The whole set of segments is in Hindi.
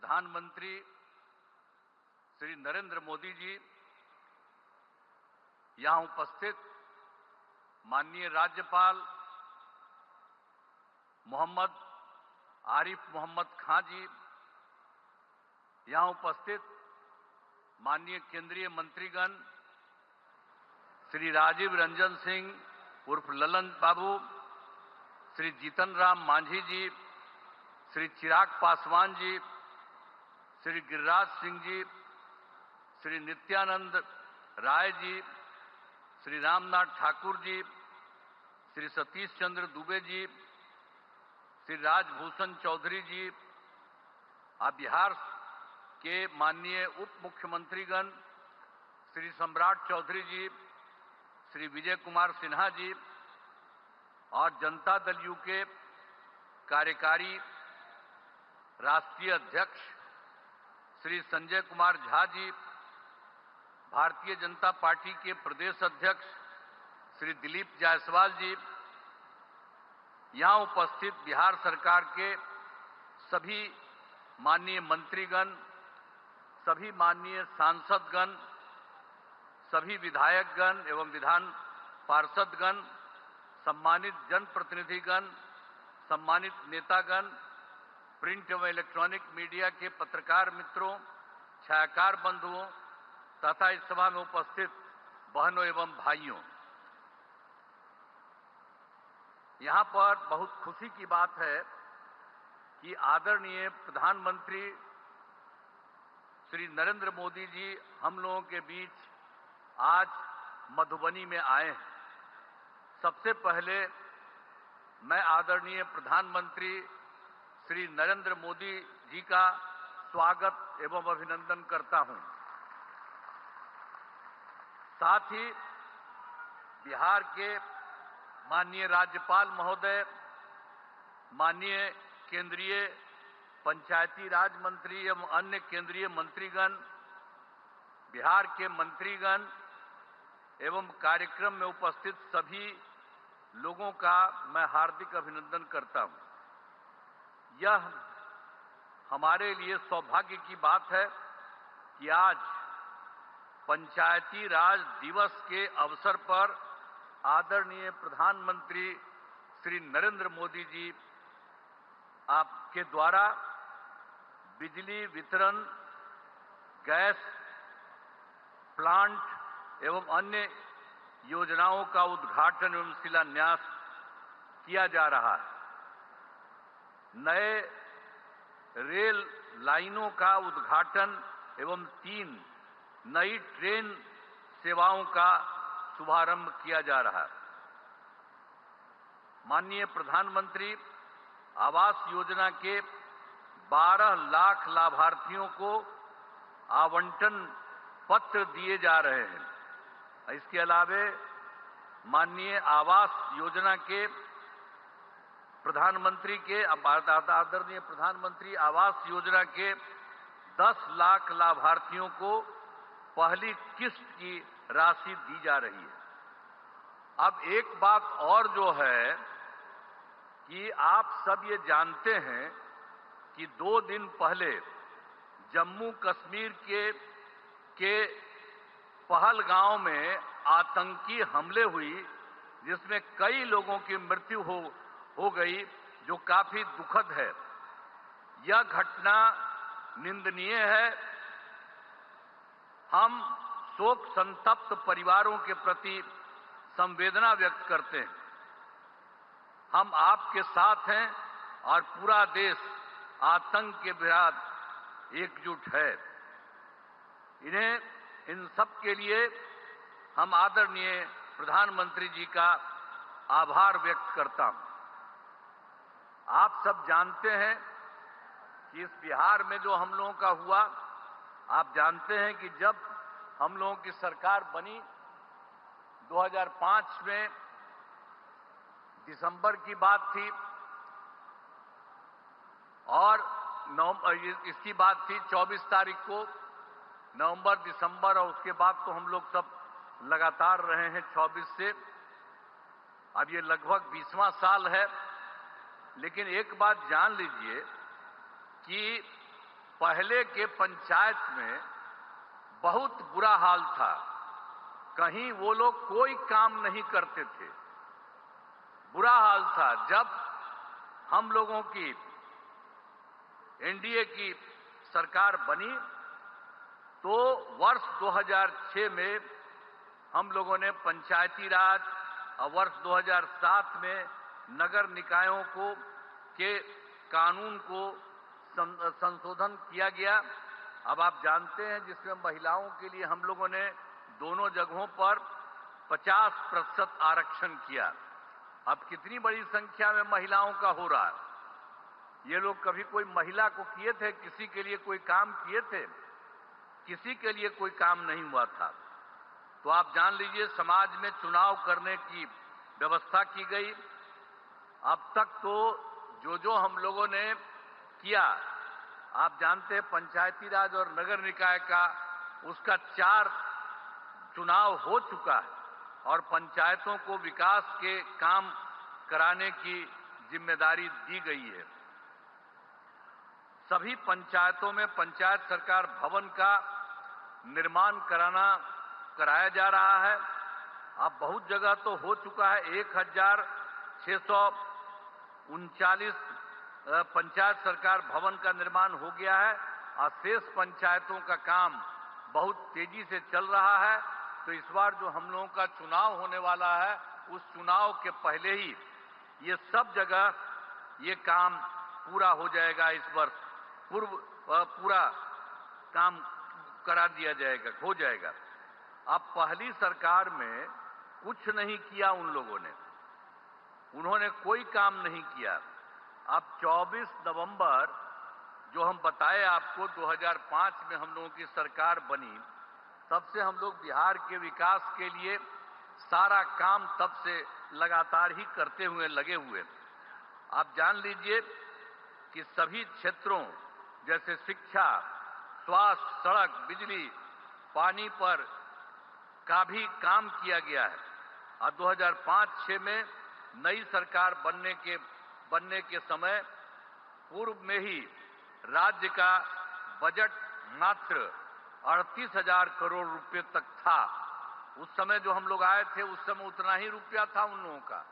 प्रधानमंत्री श्री नरेंद्र मोदी जी, यहाँ उपस्थित माननीय राज्यपाल मोहम्मद आरिफ मोहम्मद खां जी, यहाँ उपस्थित माननीय केंद्रीय मंत्रीगण श्री राजीव रंजन सिंह उर्फ ललन बाबू, श्री जीतन राम मांझी जी, श्री चिराग पासवान जी, श्री गिरिराज सिंह जी, श्री नित्यानंद राय जी, श्री रामनाथ ठाकुर जी, श्री सतीश चंद्र दुबे जी, श्री राजभूषण चौधरी जी, बिहार के माननीय उप मुख्यमंत्रीगण श्री सम्राट चौधरी जी, श्री विजय कुमार सिन्हा जी और जनता दल यू के कार्यकारी राष्ट्रीय अध्यक्ष श्री संजय कुमार झा जी, भारतीय जनता पार्टी के प्रदेश अध्यक्ष श्री दिलीप जायसवाल जी, यहाँ उपस्थित बिहार सरकार के सभी माननीय मंत्रीगण, सभी माननीय सांसदगण, सभी विधायकगण एवं विधान पार्षदगण, सम्मानित जनप्रतिनिधिगण, सम्मानित नेतागण, प्रिंट एवं इलेक्ट्रॉनिक मीडिया के पत्रकार मित्रों, छायाकार बंधुओं तथा इस सभा में उपस्थित बहनों एवं भाइयों, यहाँ पर बहुत खुशी की बात है कि आदरणीय प्रधानमंत्री श्री नरेंद्र मोदी जी हम लोगों के बीच आज मधुबनी में आए हैं। सबसे पहले मैं आदरणीय प्रधानमंत्री श्री नरेंद्र मोदी जी का स्वागत एवं अभिनंदन करता हूं। साथ ही बिहार के माननीय राज्यपाल महोदय, माननीय केंद्रीय पंचायती राज मंत्री एवं अन्य केंद्रीय मंत्रीगण, बिहार के मंत्रीगण एवं कार्यक्रम में उपस्थित सभी लोगों का मैं हार्दिक अभिनंदन करता हूं। यह हमारे लिए सौभाग्य की बात है कि आज पंचायती राज दिवस के अवसर पर आदरणीय प्रधानमंत्री श्री नरेंद्र मोदी जी आपके द्वारा बिजली वितरण, गैस प्लांट एवं अन्य योजनाओं का उद्घाटन एवं शिलान्यास किया जा रहा है। नए रेल लाइनों का उद्घाटन एवं 3 नई ट्रेन सेवाओं का शुभारंभ किया जा रहा है। माननीय प्रधानमंत्री आवास योजना के 12 लाख लाभार्थियों को आवंटन पत्र दिए जा रहे हैं। इसके अलावे माननीय आवास योजना के प्रधानमंत्री के आदरणीय प्रधानमंत्री आवास योजना के 10 लाख लाभार्थियों को पहली किस्त की राशि दी जा रही है। अब एक बात और जो है कि आप सब ये जानते हैं कि 2 दिन पहले जम्मू कश्मीर के पहलगांव में आतंकी हमले हुई, जिसमें कई लोगों की मृत्यु हो गई, जो काफी दुखद है। यह घटना निंदनीय है। हम शोक संतप्त परिवारों के प्रति संवेदना व्यक्त करते हैं। हम आपके साथ हैं और पूरा देश आतंक के विरुद्ध एकजुट है। इन सब के लिए हम आदरणीय प्रधानमंत्री जी का आभार व्यक्त करता हूं। आप सब जानते हैं कि इस बिहार में जो हम लोगों का हुआ, आप जानते हैं कि जब हम लोगों की सरकार बनी 2005 में दिसंबर की बात थी और इसकी बात थी 24 तारीख को, नवंबर, दिसंबर और उसके बाद तो हम लोग सब लगातार रहे हैं 24 से। अब ये लगभग 20वां साल है। लेकिन एक बात जान लीजिए कि पहले के पंचायत में बहुत बुरा हाल था। कहीं वो लोग कोई काम नहीं करते थे, बुरा हाल था। जब हम लोगों की एनडीए की सरकार बनी तो वर्ष 2006 में हम लोगों ने पंचायती राज और वर्ष 2007 में नगर निकायों के कानून को संशोधन किया गया। अब आप जानते हैं जिसमें महिलाओं के लिए हम लोगों ने दोनों जगहों पर 50% आरक्षण किया। अब कितनी बड़ी संख्या में महिलाओं का हो रहा है। ये लोग कभी कोई महिला को किए थे, किसी के लिए कोई काम किए थे? किसी के लिए कोई काम नहीं हुआ था। तो आप जान लीजिए समाज में चुनाव करने की व्यवस्था की गई। अब तक तो जो हम लोगों ने किया, आप जानते हैं पंचायती राज और नगर निकाय का उसका 4 चुनाव हो चुका है और पंचायतों को विकास के काम कराने की जिम्मेदारी दी गई है। सभी पंचायतों में पंचायत सरकार भवन का निर्माण कराया जा रहा है। अब बहुत जगह तो हो चुका है। 1639 पंचायत सरकार भवन का निर्माण हो गया है और शेष पंचायतों का काम बहुत तेजी से चल रहा है। तो इस बार जो हम लोगों का चुनाव होने वाला है, उस चुनाव के पहले ही ये सब जगह ये काम पूरा हो जाएगा। इस वर्ष पूरा काम करा दिया जाएगा, हो जाएगा। अब पहली सरकार में कुछ नहीं किया उन लोगों ने, उन्होंने कोई काम नहीं किया। अब 24 नवंबर जो हम बताए आपको 2005 में हम लोगों की सरकार बनी, तब से हम लोग बिहार के विकास के लिए सारा काम तब से लगातार ही करते हुए लगे हुए। आप जान लीजिए कि सभी क्षेत्रों जैसे शिक्षा, स्वास्थ्य, सड़क, बिजली, पानी पर का भी काम किया गया है। और 2005-06 में नई सरकार बनने के समय पूर्व में ही राज्य का बजट मात्र 38,000 करोड़ रुपए तक था। उस समय जो हम लोग आए थे, उस समय उतना ही रुपया था उन लोगों का।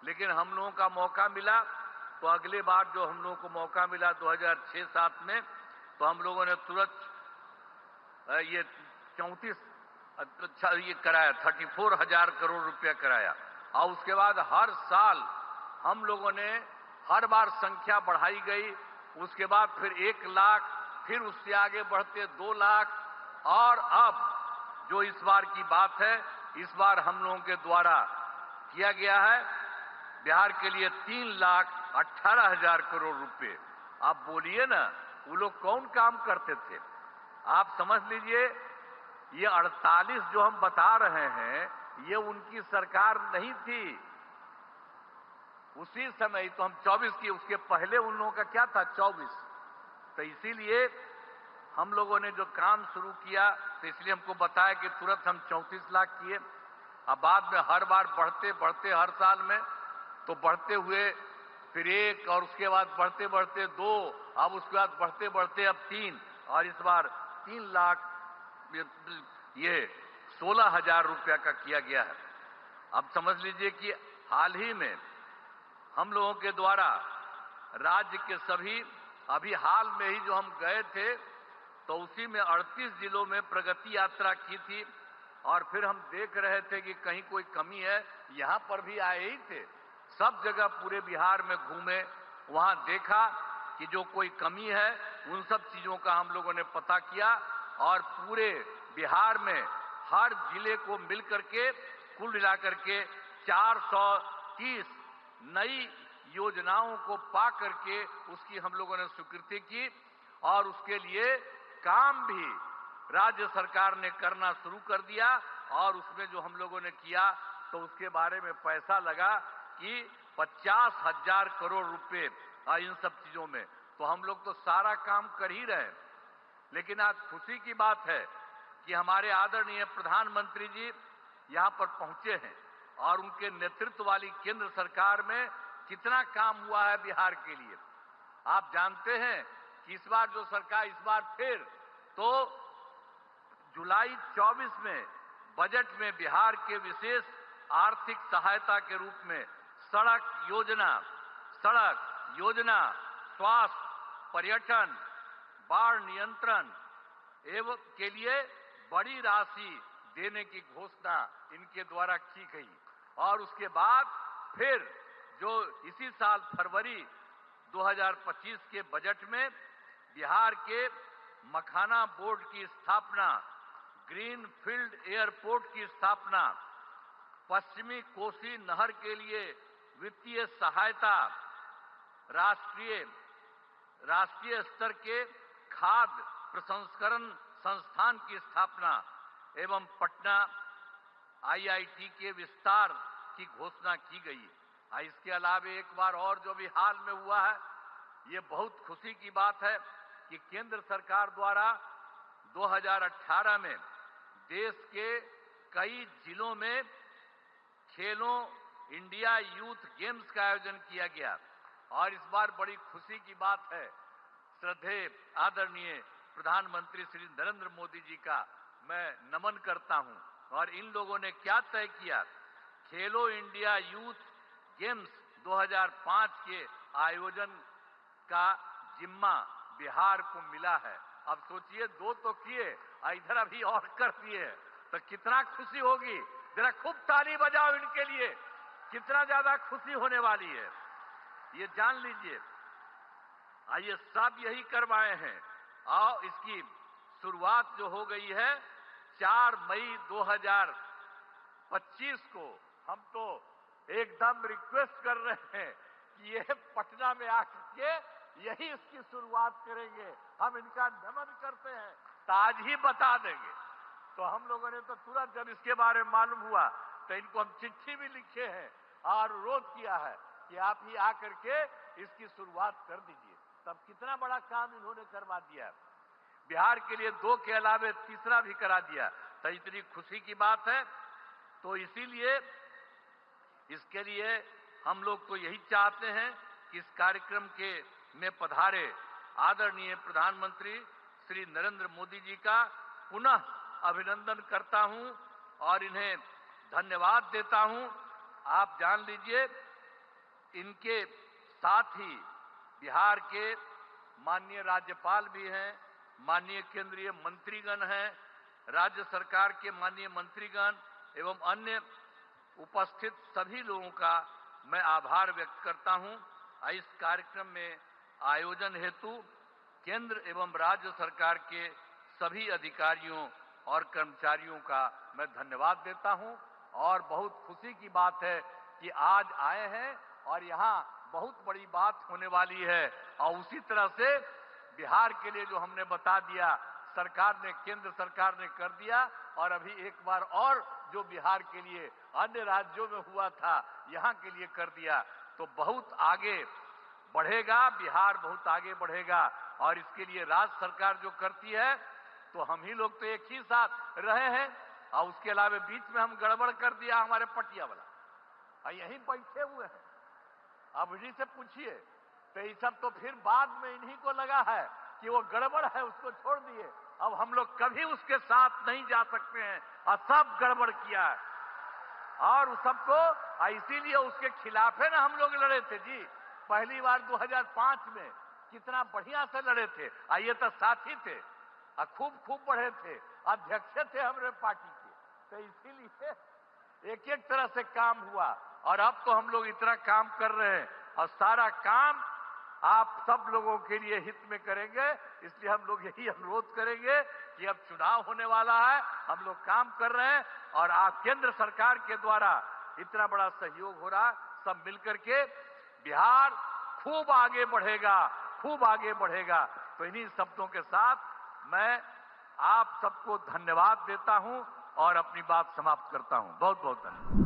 लेकिन हम लोगों का मौका मिला तो अगले बार जो हम लोगों को मौका मिला 2006-07 में, तो हम लोगों ने तुरंत ये 34,000 करोड़ रुपया कराया। और उसके बाद हर साल हम लोगों ने हर बार संख्या बढ़ाई गई। उसके बाद फिर 1 लाख, फिर उससे आगे बढ़ते 2 लाख, और अब जो इस बार की बात है, इस बार हम लोगों के द्वारा किया गया है बिहार के लिए 3,18,000 करोड़ रुपए। आप बोलिए ना, वो लोग कौन काम करते थे? आप समझ लीजिए ये 48 जो हम बता रहे हैं, ये उनकी सरकार नहीं थी। उसी समय तो हम 24 की, उसके पहले उन लोगों का क्या था 24। तो इसीलिए हम लोगों ने जो काम शुरू किया, तो इसलिए हमको बताया कि तुरंत हम 34 लाख किए। अब बाद में हर बार बढ़ते बढ़ते हर साल में तो बढ़ते हुए फिर 1, और उसके बाद बढ़ते बढ़ते 2, अब उसके बाद बढ़ते बढ़ते अब 3, और इस बार 3 लाख ये 16,000 रुपया का किया गया है। अब समझ लीजिए कि हाल ही में हम लोगों के द्वारा राज्य के सभी, अभी हाल में ही जो हम गए थे तो उसी में 38 जिलों में प्रगति यात्रा की थी। और फिर हम देख रहे थे कि कहीं कोई कमी है, यहां पर भी आए ही थे, सब जगह पूरे बिहार में घूमे, वहां देखा कि जो कोई कमी है उन सब चीजों का हम लोगों ने पता किया। और पूरे बिहार में हर जिले को मिलकर के कुल मिलाकर के 430 नई योजनाओं को पा करके उसकी हम लोगों ने स्वीकृति की। और उसके लिए काम भी राज्य सरकार ने करना शुरू कर दिया। और उसमें जो हम लोगों ने किया तो उसके बारे में पैसा लगा कि 50,000 करोड़ रुपए इन सब चीजों में। तो हम लोग तो सारा काम कर ही रहे हैं। लेकिन आज खुशी की बात है कि हमारे आदरणीय प्रधानमंत्री जी यहां पर पहुंचे हैं और उनके नेतृत्व वाली केंद्र सरकार में कितना काम हुआ है बिहार के लिए। आप जानते हैं कि इस बार जो सरकार इस बार फिर तो जुलाई 24 में बजट में बिहार के विशेष आर्थिक सहायता के रूप में सड़क योजना, स्वास्थ्य, पर्यटन, बाढ़ नियंत्रण एवं के लिए बड़ी राशि देने की घोषणा इनके द्वारा की गई। और उसके बाद फिर जो इसी साल फरवरी 2025 के बजट में बिहार के मखाना बोर्ड की स्थापना, ग्रीन फील्ड एयरपोर्ट की स्थापना, पश्चिमी कोसी नहर के लिए वित्तीय सहायता, राष्ट्रीय स्तर के खाद्य प्रसंस्करण संस्थान की स्थापना एवं पटना IIT के विस्तार की घोषणा की गई है। इसके अलावा एक बार और जो भी हाल में हुआ है, ये बहुत खुशी की बात है कि केंद्र सरकार द्वारा 2018 में देश के कई जिलों में खेलो इंडिया यूथ गेम्स का आयोजन किया गया। और इस बार बड़ी खुशी की बात है, श्रद्धेय आदरणीय प्रधानमंत्री श्री नरेंद्र मोदी जी का मैं नमन करता हूं। और इन लोगों ने क्या तय किया, खेलो इंडिया यूथ गेम्स 2005 के आयोजन का जिम्मा बिहार को मिला है। अब सोचिए, 2 तो किए, इधर अभी और कर दिए, तो कितना खुशी होगी। जरा खूब ताली बजाओ इनके लिए, कितना ज्यादा खुशी होने वाली है, ये जान लीजिए। आइए सब यही करवाए हैं। और इसकी शुरुआत जो हो गई है 4 मई 2025 को, हम तो एकदम रिक्वेस्ट कर रहे हैं कि ये पटना में आकर के यही इसकी शुरुआत करेंगे। हम इनका नमन करते हैं, तो आज ही बता देंगे। तो हम लोगों ने तो तुरंत जब इसके बारे में मालूम हुआ तो इनको हम चिट्ठी भी लिखे हैं और अनुरोध किया है कि आप ही आकर के इसकी शुरुआत कर दीजिए। तब कितना बड़ा काम इन्होंने करवा दिया, बिहार के लिए 2 के अलावे तीसरा भी करा दिया। तो इतनी खुशी की बात है। तो इसीलिए इसके लिए हम लोग तो यही चाहते हैं कि इस कार्यक्रम के में पधारे आदरणीय प्रधानमंत्री श्री नरेंद्र मोदी जी का पुनः अभिनंदन करता हूं और इन्हें धन्यवाद देता हूं। आप जान लीजिए, इनके साथ ही बिहार के माननीय राज्यपाल भी हैं, माननीय केंद्रीय मंत्रीगण हैं, राज्य सरकार के माननीय मंत्रीगण एवं अन्य उपस्थित सभी लोगों का मैं आभार व्यक्त करता हूं। इस कार्यक्रम में आयोजन हेतु केंद्र एवं राज्य सरकार के सभी अधिकारियों और कर्मचारियों का मैं धन्यवाद देता हूं। और बहुत खुशी की बात है कि आज आए हैं और यहाँ बहुत बड़ी बात होने वाली है। और उसी तरह से बिहार के लिए जो हमने बता दिया, सरकार ने, केंद्र सरकार ने कर दिया। और अभी एक बार और जो बिहार के लिए अन्य राज्यों में हुआ था, यहाँ के लिए कर दिया, तो बहुत आगे बढ़ेगा, बिहार बहुत आगे बढ़ेगा। और इसके लिए राज्य सरकार जो करती है, तो हम ही लोग तो एक ही साथ रहे हैं। और उसके अलावा बीच में हम गड़बड़ कर दिया, हमारे पटिया वाला और यहीं बैठे हुए हैं। अब इन्हीं से पूछिए, तो ये सब तो फिर बाद में इन्हीं को लगा है कि वो गड़बड़ है, उसको छोड़ दिए। अब हम लोग कभी उसके साथ नहीं जा सकते हैं और सब गड़बड़ किया है। और उस सबको इसीलिए उसके खिलाफ है ना हम लोग लड़े थे जी। पहली बार 2005 में कितना बढ़िया से लड़े थे। ये तो साथी थे और खूब बढ़े थे, अध्यक्ष थे हमारे पार्टी के। तो इसीलिए एक तरह से काम हुआ। और अब तो हम लोग इतना काम कर रहे हैं और सारा काम आप सब लोगों के लिए हित में करेंगे। इसलिए हम लोग यही अनुरोध करेंगे कि अब चुनाव होने वाला है, हम लोग काम कर रहे हैं और आप केंद्र सरकार के द्वारा इतना बड़ा सहयोग हो रहा, सब मिलकर के बिहार खूब आगे बढ़ेगा, खूब आगे बढ़ेगा। तो इन्हीं शब्दों के साथ मैं आप सबको धन्यवाद देता हूं और अपनी बात समाप्त करता हूं। बहुत बहुत धन्यवाद।